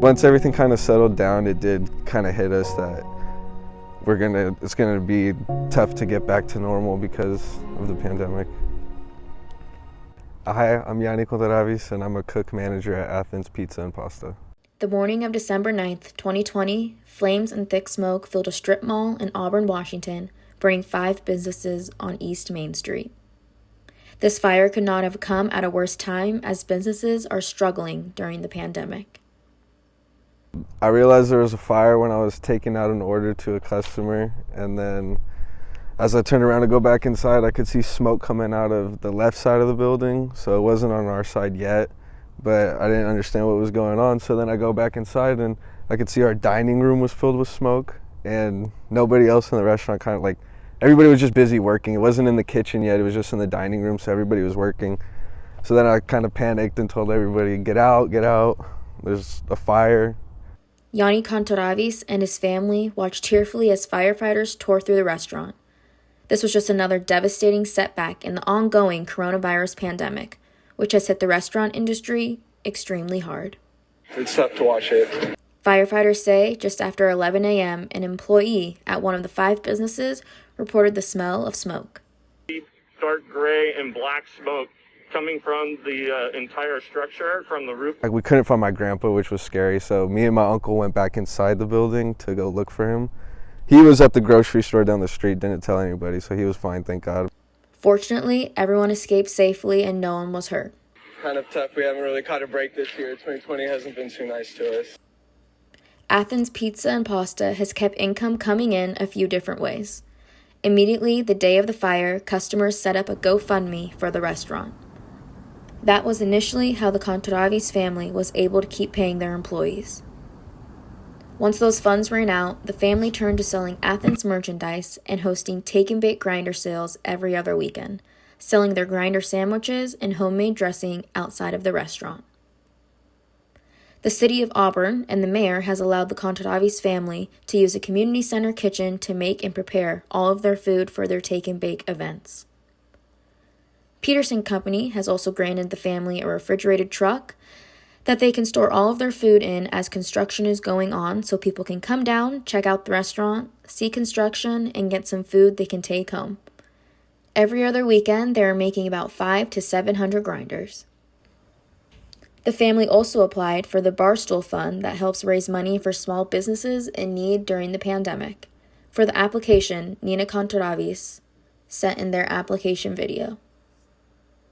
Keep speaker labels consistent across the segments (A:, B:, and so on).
A: Once everything kind of settled down, it did kind of hit us that it's gonna be tough to get back to normal because of the pandemic. Hi, I'm Yanni Kontaravis, and I'm a cook manager at Athens Pizza and Pasta.
B: The morning of December 9th, 2020, flames and thick smoke filled a strip mall in Auburn, Washington, burning 5 businesses on East Main Street. This fire could not have come at a worse time, as businesses are struggling during the pandemic.
A: I realized there was a fire when I was taking out an order to a customer, and then as I turned around to go back inside, I could see smoke coming out of the left side of the building, so it wasn't on our side yet, but I didn't understand what was going on. So then I go back inside and I could see our dining room was filled with smoke, and nobody else in the restaurant, kind of like everybody was just busy working. It wasn't in the kitchen yet, it was just in the dining room, so everybody was working. So then I kind of panicked and told everybody, get out, there's a fire.
B: Yanni Kantoravis and his family watched tearfully as firefighters tore through the restaurant. This was just another devastating setback in the ongoing coronavirus pandemic, which has hit the restaurant industry extremely hard.
A: It's tough to watch it.
B: Firefighters say just after 11 a.m., an employee at one of the 5 businesses reported the smell of smoke.
C: Dark gray and black smoke coming from the entire structure, from the roof.
A: We couldn't find my grandpa, which was scary, so me and my uncle went back inside the building to go look for him. He was at the grocery store down the street, didn't tell anybody, so he was fine, thank God.
B: Fortunately, everyone escaped safely and no one was hurt.
A: Kind of tough. We haven't really caught a break this year. 2020 hasn't been too nice to us.
B: Athens Pizza and Pasta has kept income coming in a few different ways. Immediately, the day of the fire, customers set up a GoFundMe for the restaurant. That was initially how the Kantoravis family was able to keep paying their employees. Once those funds ran out, the family turned to selling Athens merchandise and hosting take-and-bake grinder sales every other weekend, selling their grinder sandwiches and homemade dressing outside of the restaurant. The city of Auburn and the mayor has allowed the Kantoravis family to use a community center kitchen to make and prepare all of their food for their take-and-bake events. Peterson Company has also granted the family a refrigerated truck that they can store all of their food in as construction is going on, so people can come down, check out the restaurant, see construction, and get some food they can take home. Every other weekend, they are making about 500 to 700 grinders. The family also applied for the Barstool Fund that helps raise money for small businesses in need during the pandemic. For the application, Nina Kantoravis sent in their application video.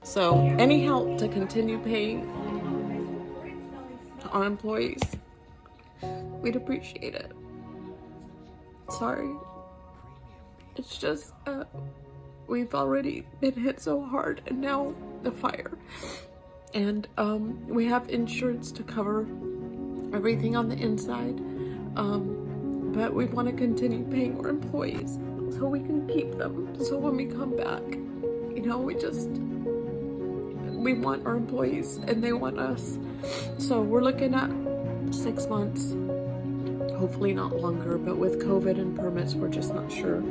D: So any help to continue paying our employees, we'd appreciate it. Sorry. It's just, we've already been hit so hard, and now the fire. And we have insurance to cover everything on the inside, but we want to continue paying our employees so we can keep them. So when we come back, we want our employees and they want us. So we're looking at 6 months, hopefully not longer, but with COVID and permits, we're just not sure.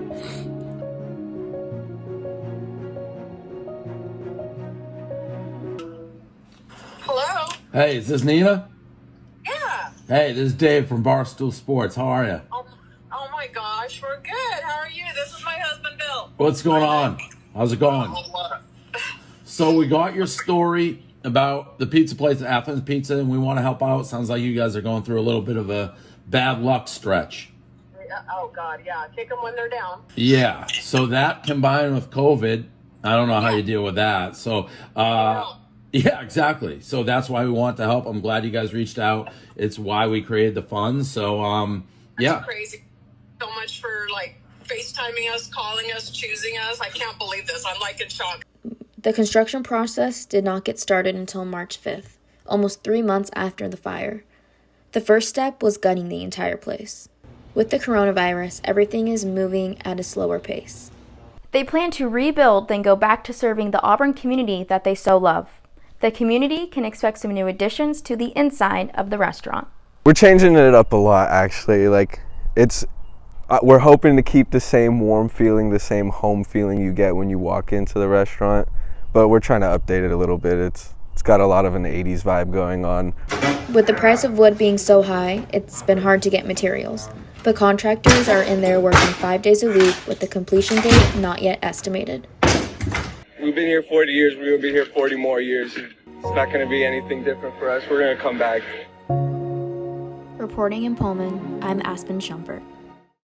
E: Hello?
F: Hey, is this Nina?
E: Yeah.
F: Hey, this is Dave from Barstool Sports. How are you?
E: Oh my gosh, we're good. How are you? This is my husband, Bill.
F: What's going on? How's it going? So we got your story about the pizza place, Athens Pizza, and we want to help out. Sounds like you guys are going through a little bit of a bad luck stretch.
E: Oh God, yeah. Kick them when they're down.
F: Yeah. So that combined with COVID, I don't know how you deal with that. So, yeah, exactly. So that's why we want to help. I'm glad you guys reached out. It's why we created the fund. So, yeah.
E: That's crazy. So much for FaceTiming us, calling us, choosing us. I can't believe this. I'm in shock.
B: The construction process did not get started until March 5th, almost 3 months after the fire. The first step was gutting the entire place. With the coronavirus, everything is moving at a slower pace. They plan to rebuild, then go back to serving the Auburn community that they so love. The community can expect some new additions to the inside of the restaurant.
A: We're changing it up a lot, actually. We're hoping to keep the same warm feeling, the same home feeling you get when you walk into the restaurant, but we're trying to update it a little bit. It's got a lot of an 80s vibe going on.
B: With the price of wood being so high, it's been hard to get materials. But contractors are in there working 5 days a week with the completion date not yet estimated.
G: We've been here 40 years. We will be here 40 more years. It's not going to be anything different for us. We're going to come back.
B: Reporting in Pullman, I'm Aspen Shumpert.